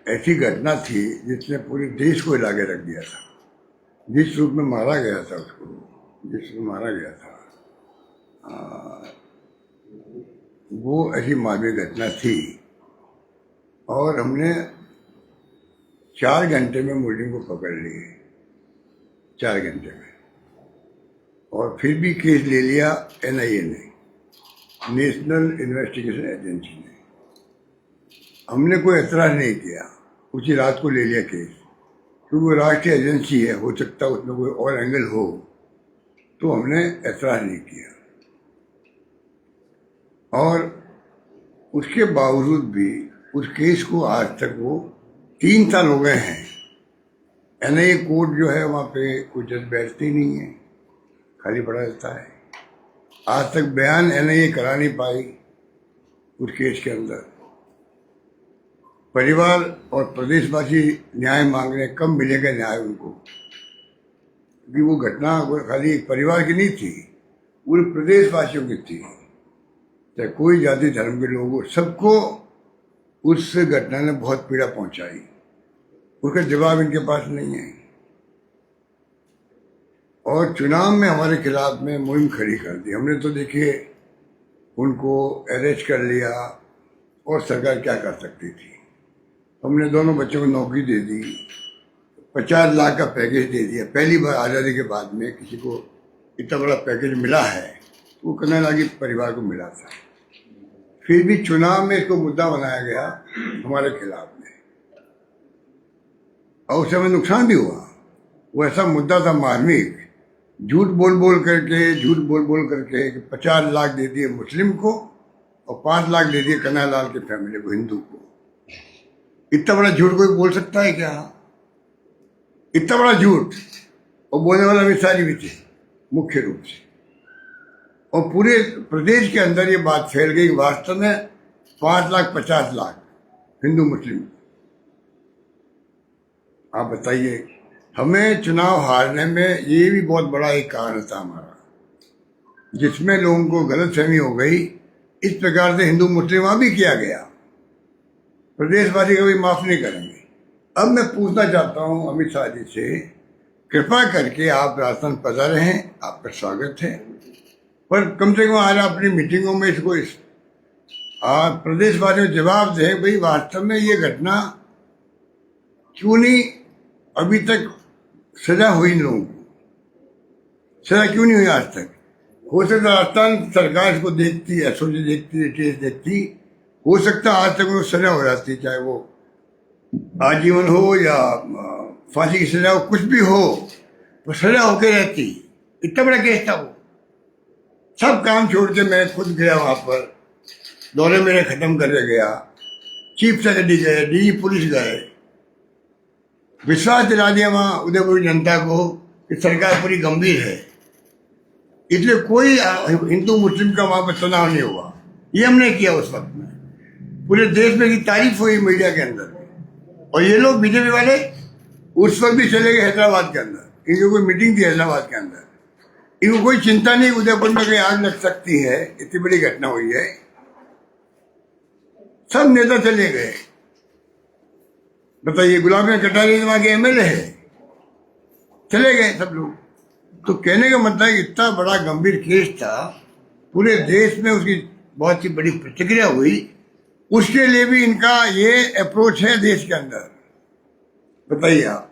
ऐसी घटना थी जिसने पूरे देश को हिला के रख दिया था। जिस रूप में मारा गया था उसको, जिस रूप में मारा गया था, वो ऐसी मानवीय घटना थी। और हमने 4 घंटे में मुलजिम को पकड़ लिए, 4 घंटे में। और फिर भी केस ले लिया NIA ने, नेशनल इन्वेस्टिगेशन एजेंसी ने। हमने कोई एतराज़ नहीं किया, उसी रात को ले लिया केस, क्योंकि वो राष्ट्रीय एजेंसी है, हो सकता है उसमें कोई और एंगल हो, तो हमने एतराज़ नहीं किया। और उसके बावजूद भी उस केस को आज तक वो 3 साल हो गए हैं। NIA कोर्ट जो है वहाँ पे कोई जज बैठती नहीं है, खाली पड़ा रहता है। आज तक बयान NIA करा नहीं पाई उस केस के अंदर। परिवार और प्रदेशवासी न्याय मांग रहे हैं, कब मिलेगा न्याय उनको? क्योंकि वो घटना खाली एक परिवार की नहीं थी, पूरे प्रदेशवासियों की थी। चाहे कोई जाति धर्म के लोग हो, सबको उस घटना ने बहुत पीड़ा पहुंचाई। उसका जवाब इनके पास नहीं है। और चुनाव में हमारे खिलाफ में मुहिम खड़ी कर दी हमने। तो देखिए, उनको अरेस्ट कर लिया, और सरकार क्या कर सकती थी? हमने दोनों बच्चों को नौकरी दे दी, 50 लाख का पैकेज दे दिया। पहली बार आज़ादी के बाद में किसी को इतना बड़ा पैकेज मिला है, वो कन्हैया लाल के परिवार को मिला था। फिर भी चुनाव में इसको मुद्दा बनाया गया हमारे खिलाफ में, और उस समय नुकसान भी हुआ। वो ऐसा मुद्दा था मार्मिक, झूठ बोल बोल करके 50 लाख दे दिए मुस्लिम को और 5 लाख दे दिए कन्हैया लाल के फैमिली को, हिंदू को। इतना बड़ा झूठ कोई बोल सकता है क्या? इतना बड़ा झूठ। और बोलने वाला अमित शाह जी भी थे मुख्य रूप से। और पूरे प्रदेश के अंदर ये बात फैल गई कि वास्तव में 5 लाख 50 लाख हिंदू मुस्लिम। आप बताइए, हमें चुनाव हारने में ये भी बहुत बड़ा एक कारण था हमारा, जिसमें लोगों को गलतफहमी हो गई। इस प्रकार से हिंदू मुस्लिम भी किया गया, प्रदेशवासी कभी माफ नहीं करेंगे। अब मैं पूछना चाहता हूं अमित शाह जी से, कृपा करके आप राजस्थान पधारे हैं, आपका स्वागत है, पर कम से कम आज अपनी मीटिंगों में इसको आप प्रदेशवासियों को जवाब दें, भाई वास्तव में ये घटना क्यों नहीं अभी तक सजा हुई? इन लोगों को सजा क्यों नहीं हुई आज तक? हो सकता राजस्थान सरकार इसको देखती, SOG देखती, टेस्ट देखती, हो सकता आज तक उनको सजा हो जाती, चाहे वो आजीवन हो या फांसी की सजा हो, कुछ भी हो, वो सजा होके रहती। इतना बड़ा केस था वो। सब काम छोड़ के मैं खुद गया वहां पर, दौरे मेरे खत्म करके गया, चीफ सेक्रेटरी गए, DG पुलिस गए, विश्वास दिला दिया वहां उदयपुर जनता को कि सरकार पूरी गंभीर है। इसलिए कोई हिंदू मुस्लिम का वहां पर तनाव नहीं हुआ। ये हमने किया उस वक्त में। पूरे देश में की तारीफ हुई मीडिया के अंदर। और ये लोग बीजेपी वाले उस वक्त भी चले गए हैदराबाद के अंदर। इनको कोई मीटिंग थी हैदराबाद के अंदर, इनको कोई चिंता नहीं उदयपुर में कहीं आग लग सकती है, इतनी बड़ी घटना हुई है। सब नेता चले गए। बताइए, गुलाब सिंह कटारिया वहां के MLA है, चले गए सब लोग। तो कहने का मतलब इतना बड़ा गंभीर केस था, पूरे देश में उसकी बहुत ही बड़ी प्रतिक्रिया हुई। उसके लिए भी इनका ये अप्रोच है देश के अंदर। बताइए आप,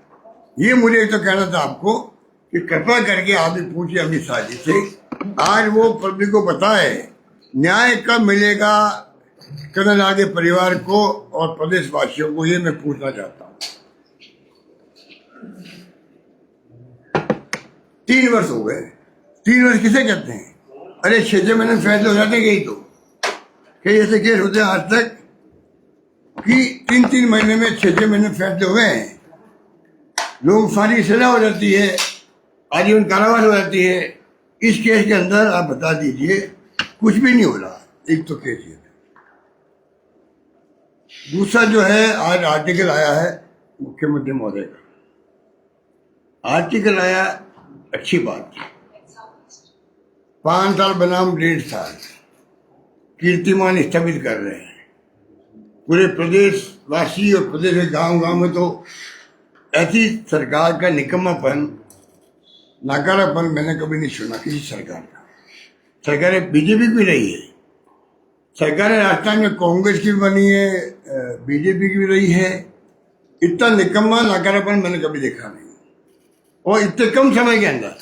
ये मुझे एक तो कहना था आपको कि कृपा करके आप भी पूछिए अमित शाह जी से, आज वो पब्लिक को बताए न्याय कब मिलेगा कन्हैया लाल के परिवार को और प्रदेशवासियों को। ये मैं पूछना चाहता हूँ। 3 वर्ष हो गए। 3 वर्ष किसे कहते हैं? अरे 6 महीने फैसले हो जाते गई तो कई ऐसे केस होते हैं आज तक कि 3 महीने में 6 महीने फैसले हुए हैं। लोग फांसी सजा हो जाती है, आजीवन कारावास हो जाती है। इस केस के अंदर आप बता दीजिए कुछ भी नहीं हो रहा। एक तो केस ये, दूसरा जो है आज आर्टिकल आया है मुख्यमंत्री महोदय का। आर्टिकल आया, अच्छी बात, 5 साल बनाम 1.5 साल कीर्तिमान स्थगित कर रहे हैं। पूरे प्रदेशवासी और प्रदेश के गांव गांव में तो ऐसी सरकार का निकम्मापन, नाकारापन मैंने कभी नहीं सुना किसी सरकार का। सरकारें बीजेपी की भी रही है, सरकारें राजस्थान में कांग्रेस की भी बनी है, बीजेपी की भी रही है। इतना निकम्मा नाकारापन मैंने कभी देखा नहीं, और इतने कम समय के अंदर।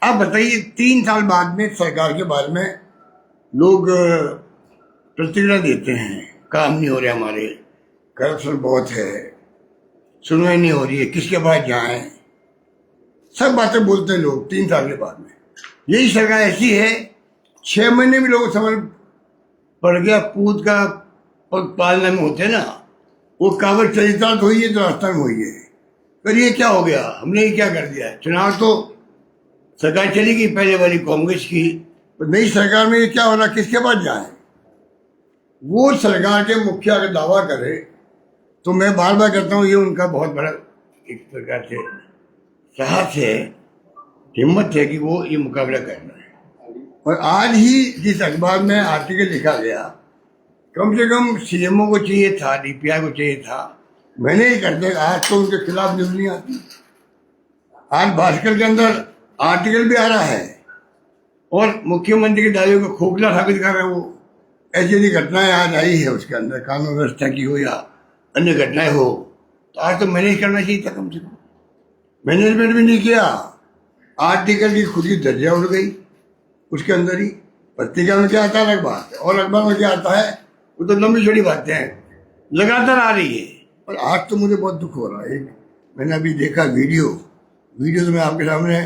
आप बताइए 3 साल बाद में सरकार के बारे में लोग प्रतिक्रिया देते हैं, काम नहीं हो रहे हमारे, करप्शन बहुत है, सुनवाई नहीं हो रही है, किसके पास जाएं, सब बातें बोलते हैं लोग 3 साल के बाद में। यही सरकार ऐसी है, 6 महीने भी लोगों समझ पड़ गया, पूत का पग पालने में होते ना, वो कावड़ चरितार्थ हुई है तो राजस्थान में हुई है। पर ये क्या हो गया, हमने ये क्या कर दिया? चुनाव तो सरकार चली गई पहले वाली कांग्रेस की, तो नई सरकार में ये क्या हो रहा, किसके पास जाए? वो सरकार के मुखिया का दावा करे तो मैं बार बार कहता हूँ ये उनका बहुत बड़ा एक प्रकार से साहस है, हिम्मत है कि वो ये मुकाबला कर रहे हैं। और आज ही जिस अखबार में आर्टिकल लिखा गया, कम से कम सीएमओ को चाहिए था, डीपीआई को चाहिए था, मैंने ही कर दिया। आज तो उनके खिलाफ न्यूज नहीं आती। आज भास्कर के अंदर आर्टिकल भी आ रहा है और मुख्यमंत्री के दावे को खोखला साबित कर रहे हैं। वो ऐसी ऐसी घटनाएं आज आई है उसके अंदर, कानून व्यवस्था की हो या अन्य घटनाएं हो, तो आज तो मैनेज करना चाहिए था। कम से कम मैनेजमेंट भी नहीं किया। आर्टिकल की खुद ही दर्जा उड़ गई उसके अंदर ही। पत्रिका में क्या आता है अलग बात है, और अखबार में क्या आता है वो तो लंबी छोटी बातें हैं, लगातार आ रही है। और आज तो मुझे बहुत दुख हो रहा है। मैंने अभी देखा वीडियो तो मैं आपके सामने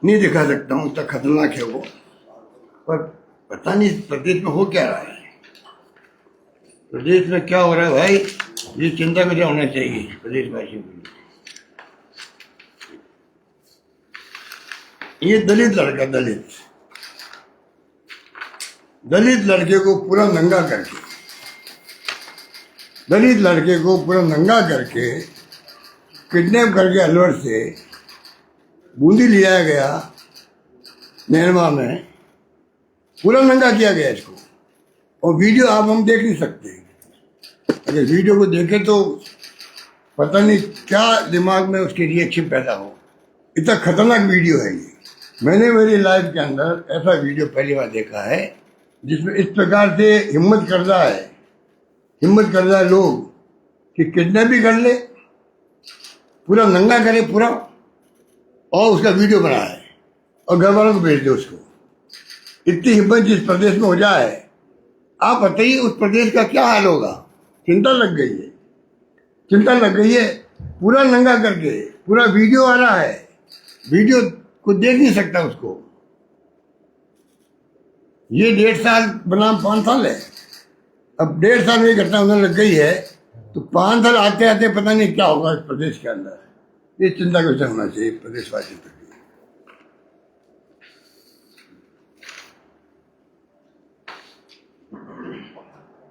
नहीं दिखा सकता हूँ, इतना खतरनाक है वो। पर पता नहीं प्रदेश में हो क्या रहा है, प्रदेश में क्या हो रहा है भाई, ये चिंता में क्या होना चाहिए प्रदेशवासियों के लिए। ये दलित लड़का, दलित लड़के को पूरा नंगा करके किडनैप करके अलवर से बूंदी लिया गया, नैनवा में पूरा नंगा किया गया इसको। और वीडियो आप हम देख नहीं सकते। अगर वीडियो को देखें तो पता नहीं क्या दिमाग में उसके रिएक्शन पैदा हो। इतना खतरनाक वीडियो है ये। मैंने मेरी लाइफ के अंदर ऐसा वीडियो पहली बार देखा है जिसमें इस प्रकार से हिम्मत कर रहा है लोग कि किडनैप भी कर ले, पूरा नंगा करे पूरा, और उसका वीडियो बनाया है और घर वालों को भेज दे उसको। इतनी हिम्मत जिस प्रदेश में हो जाए, आप बताइए उस प्रदेश का क्या हाल होगा। चिंता लग गई है। पूरा नंगा करके पूरा वीडियो आ रहा है, वीडियो को देख नहीं सकता उसको। ये 1.5 साल बनाम 5 साल है। अब 1.5 साल में घटना होने लग गई है, तो 5 साल आते आते पता नहीं क्या होगा इस प्रदेश के अंदर। ये चिंता का विषय होना चाहिए प्रदेशवासियों के लिए।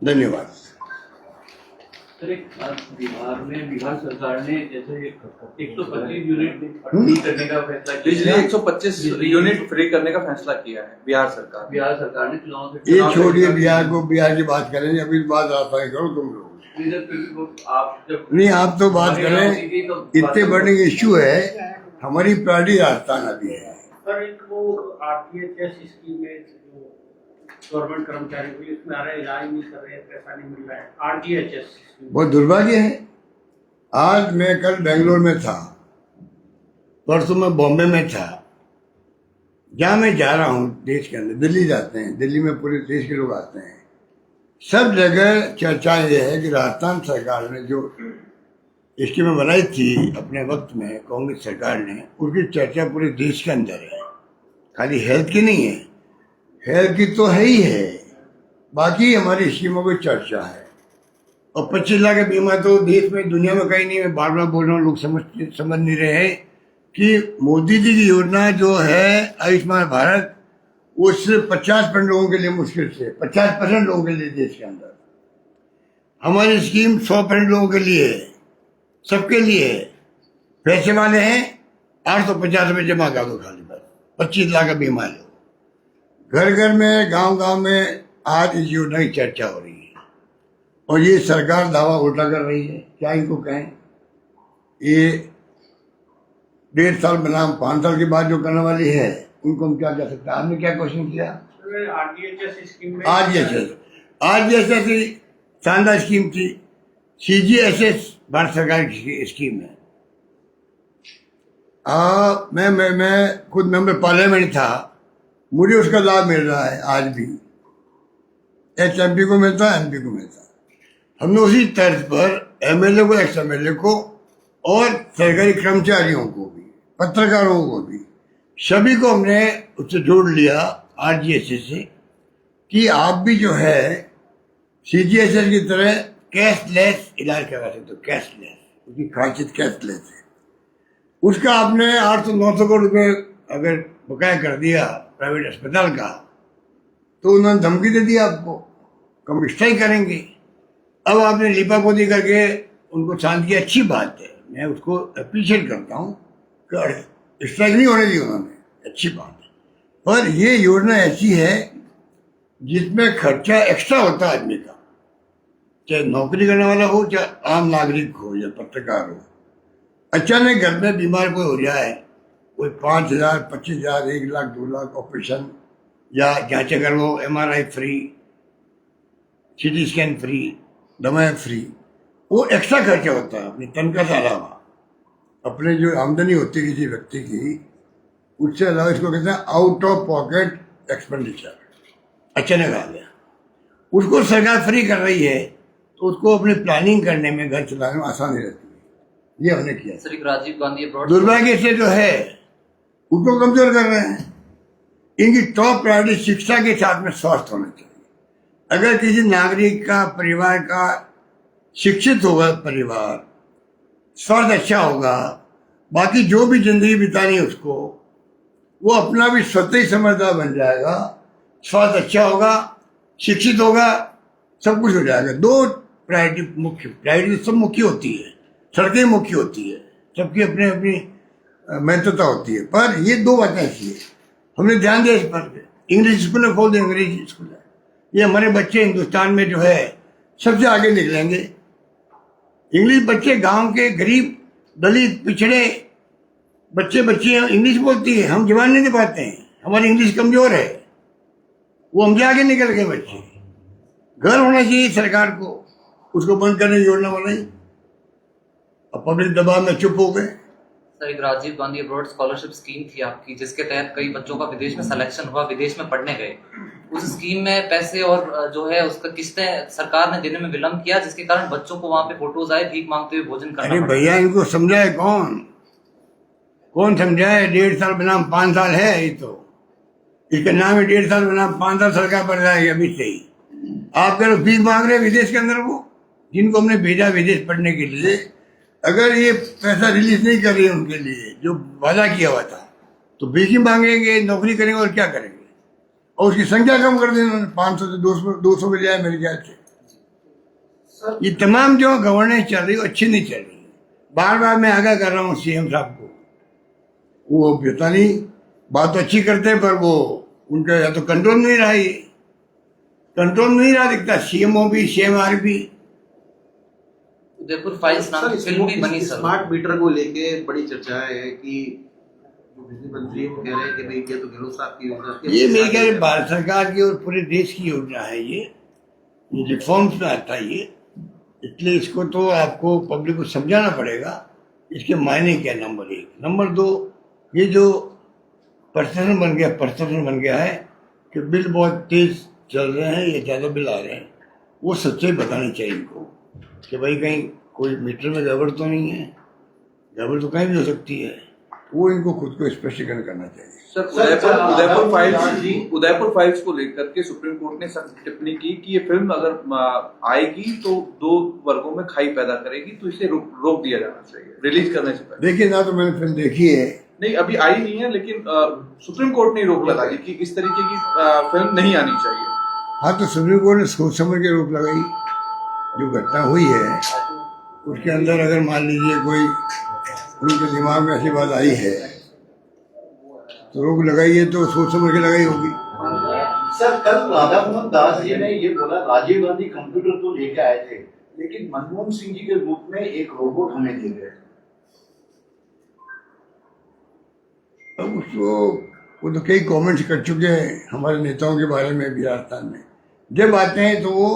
धन्यवाद। बिहार सरकार ने जैसे 125 यूनिट फ्री करने का फैसला किया, 125 यूनिट फ्री करने का फैसला किया है बिहार सरकार ने चुनाव से। ये छोड़िए बिहार को, बिहार की बात करेंगे, अभी बात राजस्थान करो तुम लोग। आप तो बात करें, इतने बड़े इश्यू है, हमारी प्रायोरिटी राजस्थान अभी है। सर एक वो आरटीएचएस स्कीम में गवर्नमेंट कर्मचारी को इसमें आ रहे, इलाज नहीं कर रहे, पैसा नहीं मिल रहा है, आरटीएचएस। बहुत दुर्भाग्य है। आज मैं कल बेंगलोर में था, परसों में बॉम्बे में था। जहाँ मैं जा रहा हूँ देश के अंदर, दिल्ली जाते हैं, दिल्ली में पूरे देश के लोग आते हैं, सब जगह चर्चा ये है कि राजस्थान सरकार ने जो स्कीमें बनाई थी अपने वक्त में, कांग्रेस सरकार ने, उसकी चर्चा पूरे देश के अंदर है। खाली हेल्थ की नहीं है, हेल्थ की तो है ही है, बाकी हमारी स्कीमों की चर्चा है। और 25 लाख का बीमा तो देश में, दुनिया में कहीं नहीं। मैं बार बार बोल रहा हूँ, लोग समझ नहीं रहे हैं कि मोदी जी की योजना जो है आयुष्मान भारत, वो सिर्फ 50% लोगों के लिए, मुश्किल से 50% लोगों के लिए देश के अंदर। हमारी स्कीम 100% लोगों के लिए, सबके लिए। पैसे वाले हैं 850 रुपये जमा कर दो खाली, बस 25 लाख का बीमा लो। घर घर में, गांव गांव में आज इस योजना की चर्चा हो रही है। और ये सरकार दावा उल्टा कर रही है। क्या इनको कहें? ये 1.5 साल बनाम 5 साल के बाद जो करने वाली है उनको हम क्या कह सकते हैं? आपने क्या क्वेश्चन किया? आरडीएचएस स्कीम में आरडीएचएस ही शानदार स्कीम थी। सीजीएचएस भारत सरकार की स्कीम है। मैं खुद मेंबर पार्लियामेंट था, मुझे उसका लाभ मिल रहा है आज भी। एमपी को मिलता है, एमपी को मिलता है। हमने उसी तर्ज पर एमएलए को, एक्स एमएलए को और सरकारी कर्मचारियों को भी, पत्रकारों को भी, सभी को हमने उससे जोड़ लिया आरजीएचएस से कि आप भी जो है सीजीएचएस की तरह कैशलेस इलाज करवा सकते हो। कैशलेस, उसकी खासियत कैशलेस है। उसका आपने 800-900 करोड़ रुपए अगर बकाया कर दिया प्राइवेट अस्पताल का, तो उन्होंने धमकी दे दी आपको, कम स्ट्राइक करेंगे। अब आपने लिपापोती करके उनको शांत किया, अच्छी बात है, मैं उसको अप्रिशिएट करता हूँ कि स्ट्राइक नहीं होने दी उन्होंने, अच्छी बात है। पर ये योजना ऐसी है जिसमें खर्चा एक्स्ट्रा होता है आदमी का, चाहे नौकरी करने वाला हो, चाहे आम नागरिक हो या पत्रकार हो। अचानक घर में बीमार कोई हो जाए, कोई 5,000, 25,000, 1 लाख, 2 लाख ऑपरेशन या जांच अगर वो MRI free, CT scan free, दवाएं फ्री, वो एक्स्ट्रा खर्चा होता है अपनी तनख्वाह से अलावा। अपने जो आमदनी होती है किसी व्यक्ति की, उससे अलावा इसको कहते हैं आउट ऑफ पॉकेट एक्सपेंडिचर। अचानक आ गया, उसको सरकार फ्री कर रही है, तो उसको अपनी प्लानिंग करने में, घर चलाने में आसानी रहती है। ये हमने किया। सर, राजीव गांधी दुर्भाग्य से जो है उनको कमजोर कर रहे हैं। इनकी टॉप प्रायोरिटी शिक्षा के साथ में स्वास्थ्य होना चाहिए। अगर किसी नागरिक का, परिवार का शिक्षित होगा, परिवार स्वास्थ्य अच्छा होगा, बाकी जो भी जिंदगी बितानी है उसको, वो अपना भी स्वतः ही समझदार बन जाएगा। स्वास्थ्य अच्छा होगा, शिक्षित होगा, सब कुछ हो जाएगा। 2 प्रायोरिटी मुख्य, प्रायोरिटी सब मुख्य होती है, सड़कें मुख्य होती है, सबकी अपनी अपनी महत्वता होती है। पर ये 2 बातें ऐसी है, हमने ध्यान दिया इस पर। इंग्लिश स्कूल खोल दें, अंग्रेजी स्कूल है, ये हमारे बच्चे हिंदुस्तान में जो है सबसे आगे निकलेंगे। इंग्लिश बच्चे, गांव के गरीब, दलित, पिछड़े बच्चियां इंग्लिश बोलती है, हम जवान नहीं दे पाते हैं, हमारी इंग्लिश कमजोर है, वो हमसे आगे निकल गए बच्चे। घर होना चाहिए सरकार को, उसको बंद करने की योजना बनाई, अब पब्लिक दबाव में चुप हो गए। सर, एक Rajiv Gandhi abroad scholarship scheme थी आपकी, जिसके तहत कई बच्चों का विदेश में सिलेक्शन हुआ, विदेश में पढ़ने गए। उस स्कीम में पैसे और जो है उसका किस्तें सरकार ने देने में विलम्ब किया, जिसके कारण बच्चों को वहां पे फोटोज आए भीख मांगते हुए भोजन करना। अरे भैया, इनको समझाए कौन समझाए? 1.5 साल बनाम 5 साल है, ये तो इसका नाम है 1.5 साल बनाम 5 साल। सरकार बढ़ जाएगी अभी से ही। आप करो भीख मांग रहे विदेश के अंदर, वो जिनको हमने भेजा विदेश पढ़ने के लिए, अगर ये पैसा रिलीज नहीं कर रही है उनके लिए जो वादा किया हुआ था, तो भीख ही मांगेंगे, नौकरी करेंगे और क्या करेंगे? और उसकी संख्या कम कर दी उन्होंने, 500 से 200 मिल जाए मेरे ख्याल से। ये तमाम जो गवर्नेंस चल रही है अच्छी नहीं चल रही है। बार बार मैं आगाह कर रहा हूँ CM साहब को, वो पता नहीं बात तो अच्छी करते हैं, पर वो उनका या तो कंट्रोल नहीं रहा, ये कंट्रोल नहीं रहा दिखता। CMO भी, CMR भी। उदयपुर फाइल्स नाम की फिल्म भी बनी सर। स्मार्ट मीटर को लेके बड़ी चर्चाएं है कि बिजली मंत्री वो कह रहे हैं कि नहीं, ये तो गहलोत साहब की योजना है। ये मेरे ख्याल भारत सरकार की और पूरे देश की योजना है। ये रिफॉर्म्स में आता है ये, इसलिए इसको तो आपको पब्लिक को समझाना पड़ेगा इसके मायने क्या। नंबर 1। नंबर 2, ये जो परसेप्शन बन गया है कि बिल बहुत तेज चल रहे हैं या ज़्यादा बिल आ रहे हैं, वो सच्चाई बतानी चाहिए इनको कि भाई कहीं कोई मीटर में गड़बड़ तो नहीं है। गड़बड़ तो कहीं भी हो सकती है, वो इनको खुद को स्पष्टीकरण करना चाहिए। सर, उदयपुर फाइल्स को लेकर के सुप्रीम कोर्ट ने सख्त टिप्पणी की कि ये फिल्म अगर आएगी तो 2 वर्गों में खाई पैदा करेगी, तो इसे रोक दिया जाना चाहिए रिलीज करने से पहले। देखिए ना, तो मैंने फिल्म देखी है, नहीं अभी आई नहीं है, लेकिन सुप्रीम कोर्ट ने रोक लगाई कि इस तरीके की फिल्म नहीं आनी चाहिए। हाँ, तो सुप्रीम कोर्ट ने सोच समझ के रोक लगाई। जो घटना हुई है उसके अंदर अगर मान लीजिए कोई उनके दिमाग में ऐसी बात आई है तो रोक लगाई है, तो सोच समझ के लगाई होगी। सर कल राधा मोहन दास जी ने ये बोला राजीव गांधी कंप्यूटर तो लेके आए थे लेकिन मनमोहन सिंह जी के रूप में एक रोबोट हमें दे गए। अब उसको वो तो कई कमेंट्स कर चुके हैं हमारे नेताओं के बारे में भी राजस्थान में। जब आते हैं तो वो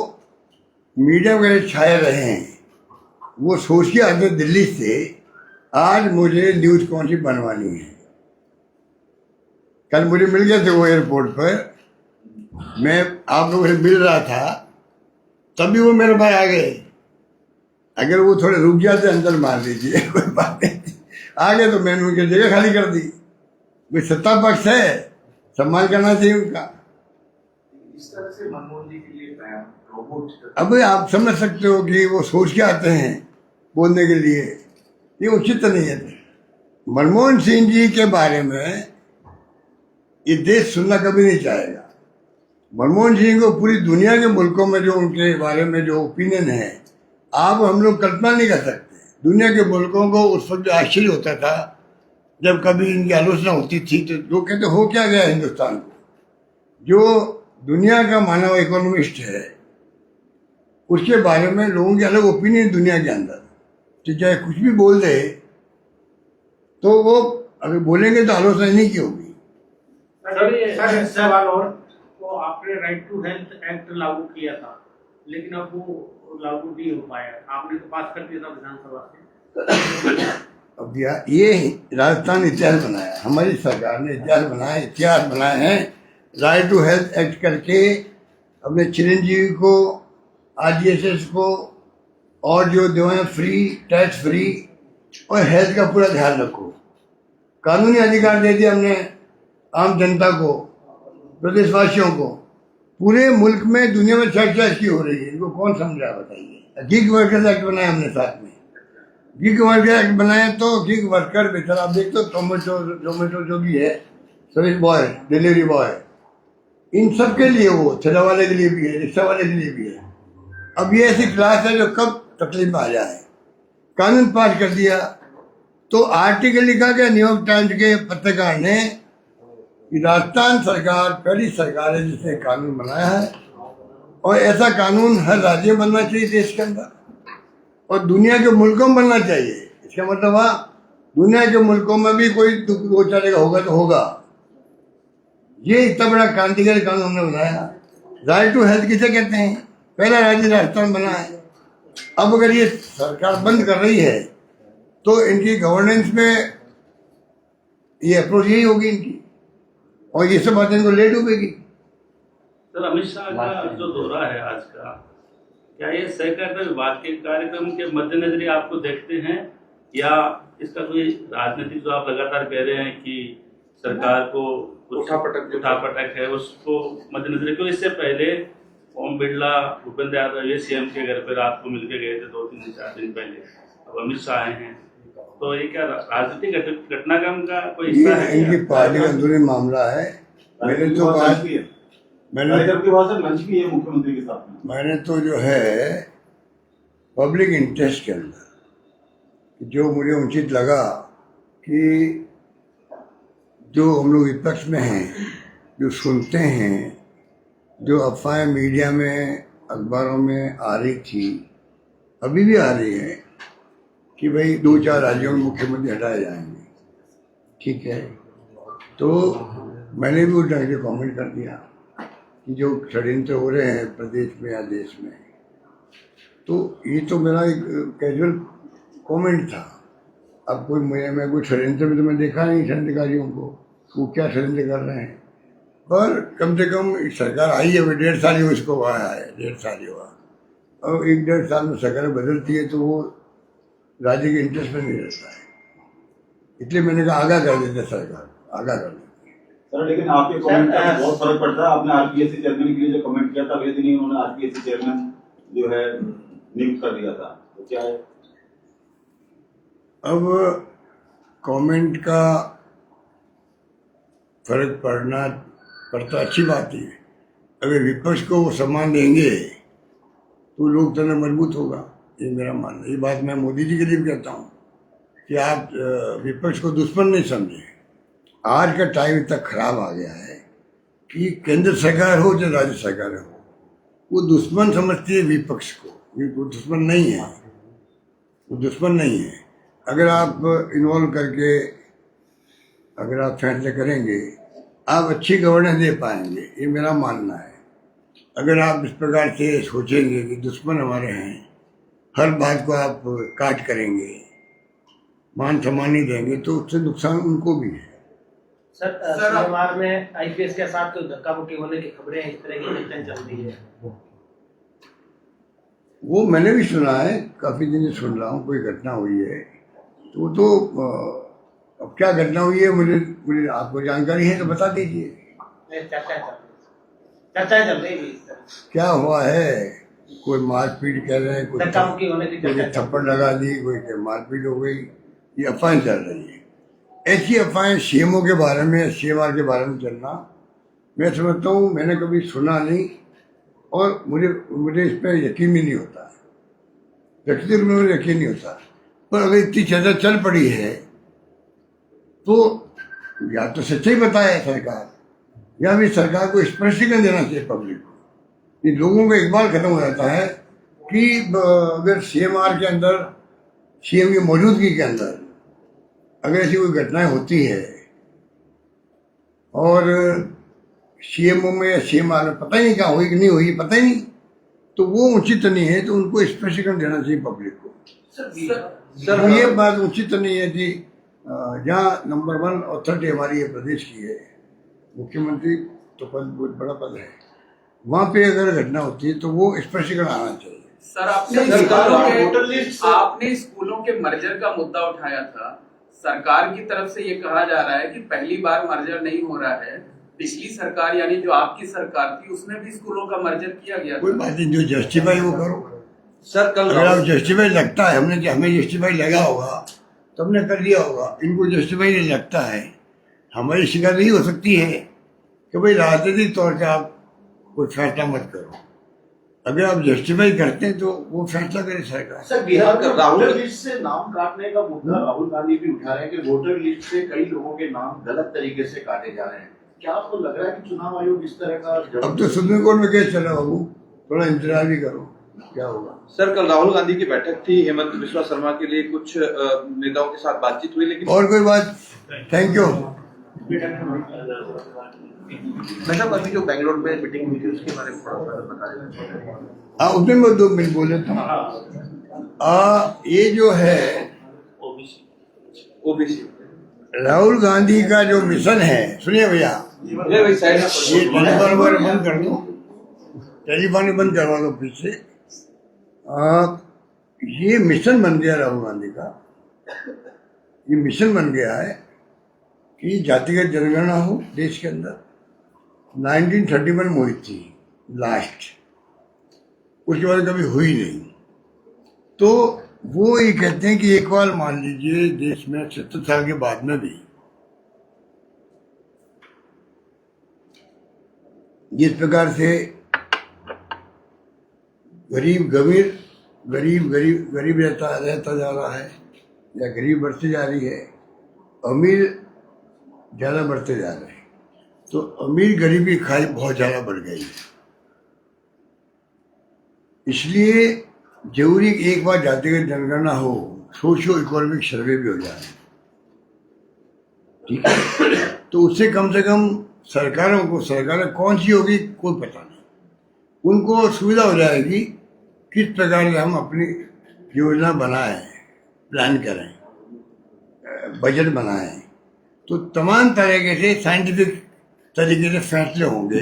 मीडिया वगैरह छाए रहे हैं, वो सोच के आते दिल्ली से आज मुझे न्यूज़ कौन सी बनवानी है। कल मुझे मिल गए थे वो एयरपोर्ट पर, मैं आप लोगों से मिल रहा था तभी वो मेरे पास आ गए। अगर वो थोड़े रुक जाते अंदर मार दीजिए कोई बात नहीं, आ गए तो मैंने उनकी जगह खाली कर दी। भाई सत्ता पक्ष है, सम्मान करना चाहिए उनका। इस तरह से मनमोहन जी के लिए रोबोट, अब आप समझ सकते हो कि वो सोच के आते हैं बोलने के लिए, ये उचित नहीं है। मनमोहन सिंह जी के बारे में ये देश सुनना कभी नहीं चाहेगा। मनमोहन सिंह को पूरी दुनिया के मुल्कों में जो उनके बारे में जो ओपिनियन है, आप हम लोग कल्पना नहीं कर सकते। दुनिया के मुल्कों को उस वक्त आश्चर्य होता था जब कभी इनकी आलोचना होती थी तो लोग कहते हो क्या गया हिंदुस्तान को। जो दुनिया का मानव इकोनॉमिस्ट है उसके बारे में लोगों की अलग ओपिनियन दुनिया के अंदर, तो चाहे कुछ भी बोल दे तो वो अगर बोलेंगे तो आलोचना नहीं की होगी। सर सवाल और, तो आपने राइट टू हेल्थ एक्ट लागू किया था लेकिन अब वो लागू नहीं हो पाया, आपने तो पास कर दिया था विधानसभा से। अब ये राजस्थान इतिहास बनाया, हमारी सरकार ने इतिहास बनाए हैं राइट टू हेल्थ एक्ट करके। अपने चिरंजीवी को, RGSS को और जो दवाएं फ्री, टैक्स फ्री और हेल्थ का पूरा ध्यान रखो। कानूनी अधिकार दे दिया हमने आम जनता को, प्रदेशवासियों को। पूरे मुल्क में दुनिया में चर्चा इसकी हो रही है, इनको कौन समझा बताइए। गिग वर्कर्स एक्ट बनाया हमने साथ में, गिग वर्कर एक्ट बनाया तो गिग वर्कर बेचारा आप देखते हो जोमेटो जो भी है, सर्विस बॉय, डिलीवरी बॉय, इन सब के लिए, वो ठेला वाले के लिए भी है, रिक्शा वाले के लिए भी है। अब ये ऐसी क्लास है जो कब तकलीफ में आ जाए। कानून पास कर दिया तो आर्टिकल लिखा गया न्यूयॉर्क टाइम्स के पत्रकार ने कि राजस्थान सरकार पहली सरकार है जिसने कानून बनाया है और ऐसा कानून हर राज्य में बनना चाहिए देश के अंदर और दुनिया के मुल्कों में बनना चाहिए। इसका मतलब वहाँ दुनिया के मुल्कों में भी कोई दुख बेचारे का होगा तो होगा। ये इतना बड़ा क्रांतिकारी कानून हमने बनाया। राइट टू हेल्थ किसे कहते हैं, पहला राज्य राजस्थान बना है। अब अगर ये सरकार बंद कर रही है तो इनकी गवर्नेंस में ये अप्रोच यही होगी इनकी, और ये सब बातें इनको लेट उगेगी। सर अमित शाह का जो दौरा है आज का, क्या ये सहकारिता विभाग के कार्यक्रम के मद्देनजर ही आपको देखते हैं या इसका कोई राजनीतिक जो आप लगातार कह रहे हैं कि सरकार को उठापटक है उसको मद्देनजर, क्यों इससे पहले ओम बिरला, भूपेंद्र यादव ये CM के घर पे रात को मिलकर गए थे 2-3-4 दिन पहले, अब अमित शाह आए हैं, तो ये क्या राजनीतिक घटनाक्रम का कोई हिस्सा है? इनकी पार्टी का अंदरूनी मामला है। मैंने तो मुख्यमंत्री के साथ में मैंने तो जो है पब्लिक इंटरेस्ट के अंदर जो मुझे उचित लगा कि जो हम लोग विपक्ष में हैं, जो सुनते हैं, जो अफवाहें मीडिया में, अखबारों में आ रही थी, अभी भी आ रही है कि भाई 2-4 राज्यों में मुख्यमंत्री हटाए जाएंगे, ठीक है, तो मैंने भी उस ढंग से कॉमेंट कर दिया कि जो षड्यंत्र हो रहे हैं प्रदेश में या देश में, तो ये तो मेरा एक कैजुअल कमेंट था। अब मैं कोई षड्यंत्र में तो मैं देखा नहीं षड्यंत्रकारियों को, वो क्या षड्यंत्र कर रहे हैं, पर कम से कम सरकार आई है, 1.5 साल ही उसको आया है, 1.5 साल ही हुआ, और 1-1.5 साल में सरकार बदलती है तो वो राज्य के इंटरेस्ट में नहीं रहता है। इसलिए मैंने कहा आगाह कर देते सरकार, आगाह कर देते। सर लेकिन आपके कमेंट का बहुत फर्क पड़ता है। आपने RPSC चेयरमैन के लिए जो कमेंट किया था वे दिन ही उन्होंने RPSC चेयरमैन जो है नियुक्त कर दिया था, तो क्या है? अब कमेंट का फर्क पड़ता अच्छी बात है। अगर विपक्ष को वो सम्मान देंगे तो लोकतंत्र मजबूत होगा, ये मेरा मानना है। ये बात मैं मोदी जी के लिए भी कहता हूँ कि आप विपक्ष को दुश्मन नहीं समझें। आज का टाइम इतना खराब आ गया है कि केंद्र सरकार हो या राज्य सरकार हो, वो दुश्मन समझती है विपक्ष को। वो दुश्मन नहीं है, वो दुश्मन नहीं है। अगर आप इन्वॉल्व करके अगर आप फैसले करेंगे, आप अच्छी गवर्नेंस दे पाएंगे, ये मेरा मानना है। अगर आप इस प्रकार से सोचेंगे कि दुश्मन हमारे हैं, हर बात को आप काट करेंगे, मान सम्मान नहीं देंगे, तो उससे नुकसान उनको भी है। सर सीएमआर में आईपीएस के साथ तो धक्का मुक्की होने की खबरें इस तरह की चर्चाएं चल रही है। वो मैंने भी सुना है, काफी दिन से सुन रहा हूँ, कोई घटना हुई है तो अब क्या घटना हुई है मुझे आपको जानकारी है तो बता दीजिए। चर्चाएं चल रही है, क्या हुआ है? कोई मारपीट कह रहे हैं, धक्का मुक्की होने की कोई थप्पड़ लगा दी, कोई मारपीट हो गई, ये अफवाहें चल रही है। ऐसी अफवाहें सीएमओ के बारे में, सीएमआर के बारे में चलना, मैं समझता हूँ मैंने कभी सुना नहीं और मुझे इस पर यकीन भी नहीं होता, व्यक्तिगत में मुझे यकीन नहीं होता। पर अगर इतनी चर्चा चल पड़ी है तो या तो सच्चाई बताए सरकार, या भी सरकार को स्पष्टीकरण देना चाहिए पब्लिक को। इन लोगों का इकबाल खत्म हो जाता है कि अगर सीएमआर के अंदर, सीएम की मौजूदगी के अंदर अगर ऐसी कोई घटनाएं होती है और सीएमओ में या सीएमआर में पता ही नहीं क्या हुई कि नहीं हुई, पता ही नहीं, तो वो उचित नहीं है। तो उनको स्पष्टीकरण देना चाहिए पब्लिक को। सर ये बात उचित नहीं है कि जहाँ नंबर 1 अथॉरिटी हमारी है प्रदेश की है, मुख्यमंत्री तो पद बहुत बड़ा पद है, वहाँ पे अगर घटना होती है तो वो स्पष्टीकरण आना चाहिए। सर आपने स्कूलों के मर्जर का मुद्दा उठाया था। सरकार की तरफ से ये कहा जा रहा है कि पहली बार मर्जर नहीं हो रहा है, पिछली सरकार यानी जो आपकी सरकार थी उसमें भी स्कूलों का मर्जर किया गया। कोई बात नहीं, जो जस्टिफाई वो करो। सर कल अगर आप जस्टिफाई लगता है, हमें जस्टिफाई लगा होगा तो हमने कर दिया होगा, इनको जस्टिफाई नहीं लगता है, हमारी शिकायत यही हो सकती है कि भाई राजनीतिक तौर से आप कोई फैसला मत करो। अगर आप जस्टिफाई करते हैं तो वो फैसला करे सरकार। सर बिहार का वोटर लिस्ट से नाम काटने का मुद्दा राहुल गांधी भी उठा रहे हैं कि वोटर लिस्ट से कई लोगों के नाम गलत तरीके से काटे जा रहे हैं। क्या आपको लग रहा है कि चुनाव आयोग इस तरह का? अब तो सुप्रीम कोर्ट में केस चला बाबू, थोड़ा इंतजार भी करो क्या होगा। सर कल राहुल गांधी की बैठक थी, हेमंत बिस्वा शर्मा के लिए कुछ नेताओं के साथ बातचीत हुई, लेकिन और कोई बात? Thank you. मैडम अभी जो बेंगलोर में मीटिंग हुई थी उसके बारे में थोड़ा सा बता दें। हाँ, उसमें मैं 2 मिनट बोल देता हूँ। ये जो है ओबीसी राहुल गांधी का जो मिशन है, सुनिए भैया, ये टेलीफोन बंद कर दो, टेलीफोन बंद करवा दो पीछे। ये मिशन बन गया राहुल गांधी का, ये मिशन बन गया है कि जातिगत जनगणना हो देश के अंदर। 1931 में हुई थी लास्ट, उसके बाद कभी हुई नहीं। तो वो ये कहते हैं कि एक बार मान लीजिए देश में 70 साल के बाद में भी जिस प्रकार से गरीब रहता जा रहा है, या गरीब बढ़ती जा रही है, अमीर ज़्यादा बढ़ते जा रहे हैं, तो अमीर गरीबी खाई बहुत ज़्यादा बढ़ गई है। इसलिए जरूरी एक बार जातिगत जनगणना हो, सोशियो इकोनॉमिक सर्वे भी हो जाए, ठीक है? तो उससे कम से कम सरकारें कौन सी होगी कोई पता नहीं, उनको सुविधा हो जाएगी किस प्रकार से हम अपनी योजना बनाएं, प्लान करें, बजट बनाएं। तो तमाम तरीके से साइंटिफिक तरीके से फैसले होंगे,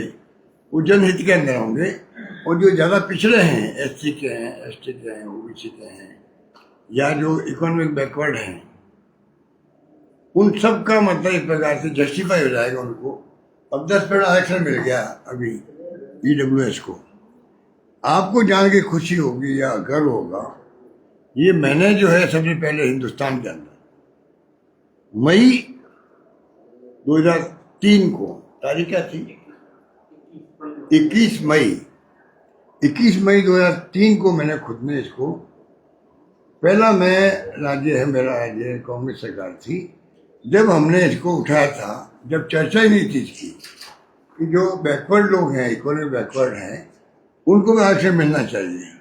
वो जनहित के अंदर होंगे। और जो ज़्यादा पिछड़े हैं, SC के हैं, ST के हैं, OBC के हैं, या जो इकोनॉमिक बैकवर्ड हैं, उन सब का मतलब इस प्रकार से जस्टिफाई हो जाएगा उनको। अब 10% आरक्षण मिल गया अभी EWS को, आपको जान के खुशी होगी या गर्व होगा। ये मैंने जो है सबसे पहले हिंदुस्तान के अंदर मई 2003 को, तारीख क्या थी, 21 मई 2003 को मैंने खुद ने इसको, पहला राज्य है मेरा राज्य, कांग्रेस सरकार थी, जब हमने इसको उठाया था, जब चर्चा ही नहीं थी इसकी, कि जो बैकवर्ड लोग हैं, इकोनॉमिक बैकवर्ड हैं, उनको भी आरक्षण मिलना चाहिए।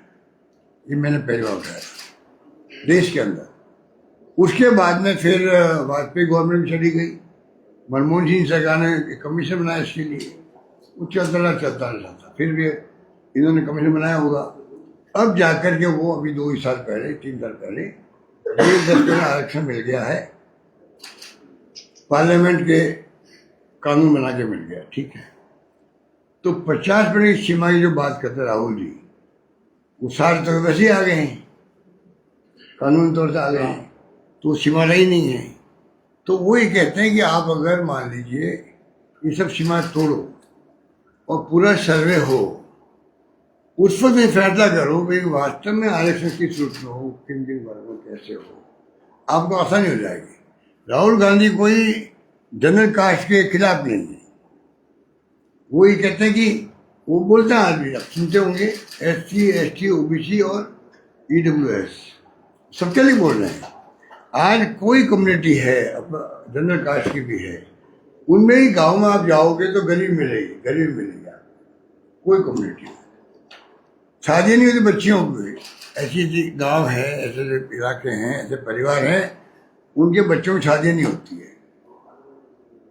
ये मैंने पहली बार उठाया देश के अंदर। उसके बाद में फिर वाजपेयी गवर्नमेंट चली गई, मनमोहन सिंह सरकार ने एक कमीशन बनाया इसके लिए, वो चलता रहा। फिर भी इन्होंने कमीशन बनाया होगा, अब जाकर के वो अभी 2 साल पहले 3 साल पहले 10% आरक्षण मिल गया है, पार्लियामेंट के कानून बना के मिल गया, ठीक है। तो 50% सीमा की जो बात करते राहुल जी, वो 60 तक वैसे ही आ गए हैं, कानून तौर से आ गए हैं, तो सीमा रही नहीं है। तो वो ये कहते हैं कि आप अगर मान लीजिए ये सब सीमा तोड़ो और पूरा सर्वे हो, उस वक्त ये फैसला करो भाई वास्तव में आरक्षण किस रूप में हो, किन वर्गों कैसे हो, आपको आसानी हो जाएगी। राहुल गांधी कोई जनरल कास्ट के खिलाफ नहीं है, वो ये कहते हैं कि वो बोलते हैं, आज भी आप सुनते होंगे, SC ST OBC और EWS सबके लिए बोल रहे हैं। आज कोई कम्युनिटी है जनरल कास्ट की भी है, उनमें ही गांव में आप जाओगे तो गरीब मिलेगी आपको, कोई कम्युनिटी शादी नहीं होती बच्चियों की। ऐसी गांव है, ऐसे इलाके हैं, ऐसे परिवार हैं, उनके बच्चों की शादी नहीं होती है।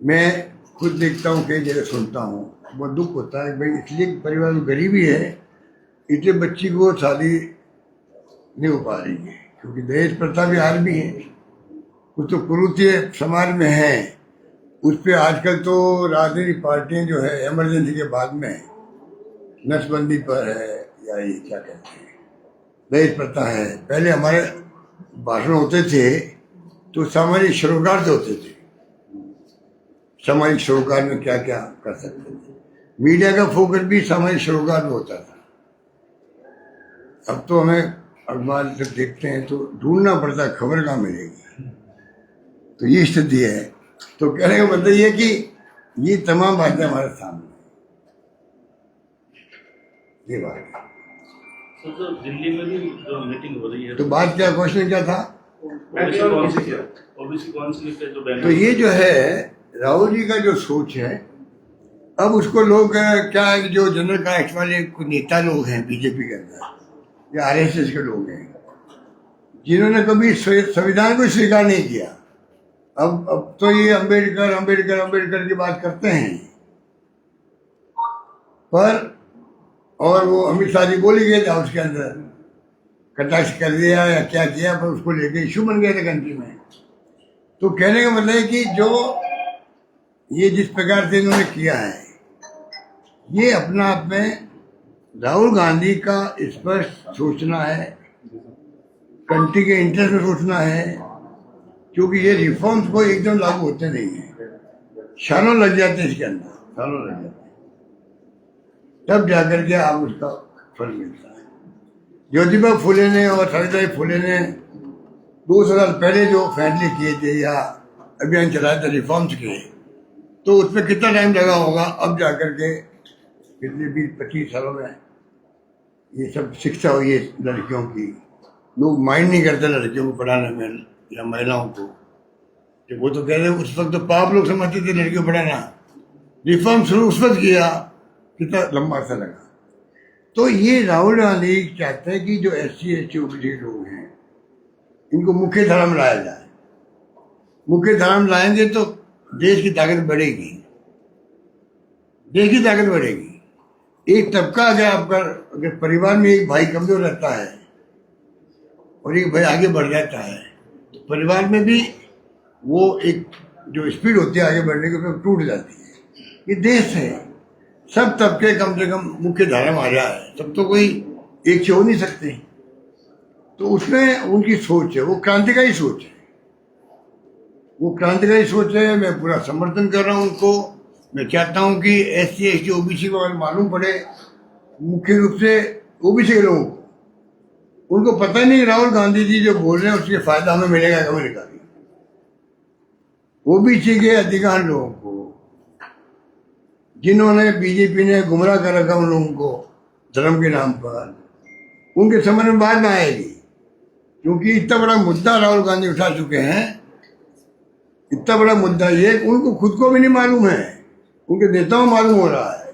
मैं खुद देखता हूँ, कई जगह सुनता हूँ, बहुत दुख होता है भाई, इसलिए परिवार में गरीबी है, इसलिए बच्ची को शादी नहीं हो पा रही है, क्योंकि दहेज प्रथा भी आज भी है, कुछ तो कुरीति समाज में है। उस पर आजकल तो राजनीतिक पार्टियां जो है इमरजेंसी के बाद में नसबंदी पर है, या ये क्या कहते हैं, दहेज प्रथा है। पहले हमारे भाषण होते थे तो सामाजिक सरोकार से होते थे, सामाजिक सरोकार में क्या क्या कर सकते थे, मीडिया का फोकस भी सामाजिक सरोकार में होता था। अब तो हमें अखबार जब देखते हैं तो ढूंढना पड़ता है, खबर कहाँ मिलेगी। तो ये स्थिति है। तो कहने का मतलब ये कि ये तमाम बातें हमारे सामने, ये बात है। तो दिल्ली में भी जो मीटिंग हो रही है, तो बात क्या, क्वेश्चन क्या था? ओबीसी काउंसिल पे जो बैनर, तो ये जो है राहुल जी का जो सोच है, अब उसको लोग क्या है कि जो जनरल कास्ट वाले कुछ नेता लोग हैं बीजेपी के अंदर या RSS के लोग हैं, जिन्होंने कभी संविधान को स्वीकार नहीं किया, अब तो ये अम्बेडकर की बात करते हैं। पर और वो अमित शाह जी बोल ही गए थे उसके अंदर, कटाक्ष कर दिया या क्या किया, पर उसको लेके इशू बन गया था कंट्री में। तो कहने का मतलब है कि जो ये जिस प्रकार से इन्होंने किया है, ये अपना आप में राहुल गांधी का स्पष्ट सोचना है, कंट्री के इंटरेस्ट में सोचना है, क्योंकि ये रिफॉर्म्स को एकदम लागू होते नहीं है, सालों लग जाते हैं इसके अंदर, सालों लग जाते हैं, तब जाकर के आप उसका फल मिलता है। ज्योतिबा फुले ने और सावित्रीबाई फुले ने 200 साल पहले जो फैसले किए थे या अभियान चलाया था रिफॉर्म्स के, तो उसमें कितना टाइम लगा होगा, अब जाकर के पिछले 20-25 सालों में ये सब शिक्षा हुई है लड़कियों की। लोग माइंड नहीं करते लड़कियों को पढ़ाने में या महिलाओं को, तो वो तो कह रहे उस वक्त तो पाप लोग समझते थे लड़कियों को पढ़ाना। रिफॉर्म शुरू उस वक्त किया, कितना लंबा सा लगा। तो ये राहुल गांधी चाहते हैं कि जो SC ST OBC लोग हैं, इनको मुख्य धारा में लाया जाए। मुख्य धारा में लाएंगे तो देश की ताकत बढ़ेगी, देश की ताकत बढ़ेगी। एक तबका अगर परिवार में एक भाई कमजोर रहता है और एक भाई आगे बढ़ जाता है, तो परिवार में भी वो एक जो स्पीड होती है आगे बढ़ने की, उसमें टूट जाती है। ये देश है, सब तबके कम से कम मुख्य धारा में आ जाए, सब तो कोई एक से हो नहीं सकते। तो उसमें उनकी सोच है, वो क्रांतिकारी सोच है, वो क्रांतिकारी सोच है। मैं पूरा समर्थन कर रहा हूँ उनको। मैं चाहता हूँ कि SC ST OBC को अगर मालूम पड़े, मुख्य रूप से OBC के लोगों को, उनको पता ही नहीं राहुल गांधी जी जो बोल रहे हैं उसके फायदा हमें मिलेगा कभी निकाली। OBC के अधिकांश लोगों को, जिन्होंने बीजेपी ने गुमराह कर रखा उन लोगों को धर्म के नाम पर, उनके समझ में बाद में आएगी, क्योंकि इतना बड़ा मुद्दा राहुल गांधी उठा चुके हैं। इतना बड़ा मुद्दा ये उनको खुद को भी नहीं मालूम है उनके नेताओं मालूम हो रहा है,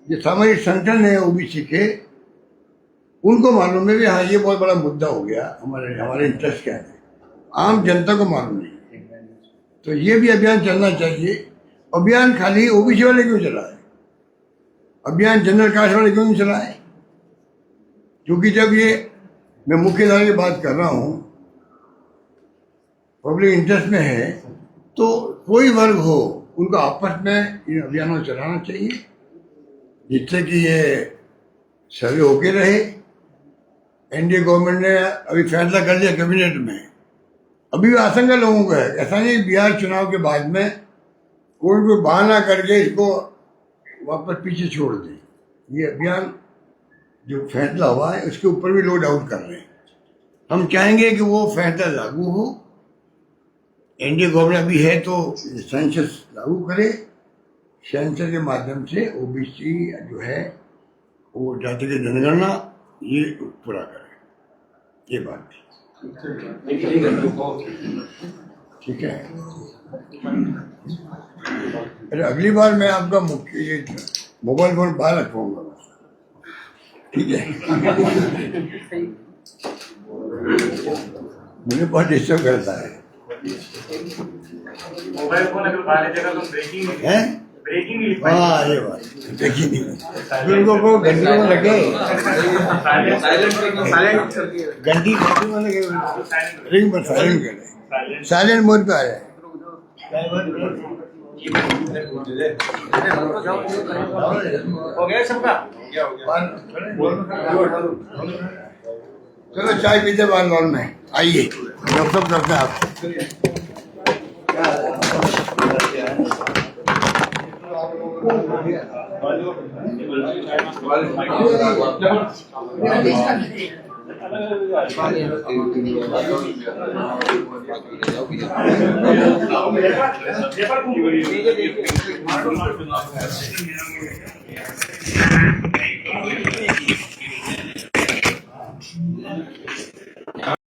ये सामाजिक संगठन है ओबीसी के, उनको मालूम है कि हाँ ये बहुत बड़ा मुद्दा हो गया, हमारे इंटरेस्ट क्या है, आम जनता को मालूम नहीं। तो ये भी अभियान चलना चाहिए। अभियान खाली ओबीसी वाले क्यों चला है, अभियान जनरल कास्ट वाले क्यों नहीं चला है? क्योंकि जब ये मैं मुख्य धारा की बात कर रहा हूँ, पब्लिक इंटरेस्ट में है, तो कोई वर्ग हो उनको आपस में इन अभियानों को चलाना चाहिए, जिससे कि ये सर्वे होके रहे। एनडीए गवर्नमेंट ने अभी फैसला कर लिया कैबिनेट में, अभी भी आशंका लोगों को है, ऐसा नहीं बिहार चुनाव के बाद में कोई बहाना करके इसको वापस पीछे छोड़ दे। ये अभियान जो फैसला हुआ है उसके ऊपर भी लोग डाउट कर रहे हैं। हम चाहेंगे कि वो फैसला लागू हो। एनडीए गवर्नमेंट अभी है तो सेंसस लागू करे, सेंसस के माध्यम से ओबीसी जो है वो जातिगत जनगणना ये पूरा करे, ये बात थी। ठीक है, अरे अगली बार मैं आपका मुख्य ये मोबाइल फोन बाहर रखवाऊंगा, ठीक है? मुझे बहुत डिस्टर्ब करता है मोबाइल फोन, अगर बाहर जगह तो ब्रेकिंग है। हाँ ये बात देखी नहीं, उनको घंटी में लगे, घंटी में लगे, रिंग पर साइलेंट करे, साइलेंट मोड पे आ जाए। हो गया सबका? चलो चाय पीते बार में आइए, गपशप करते हैं आप। जयपुर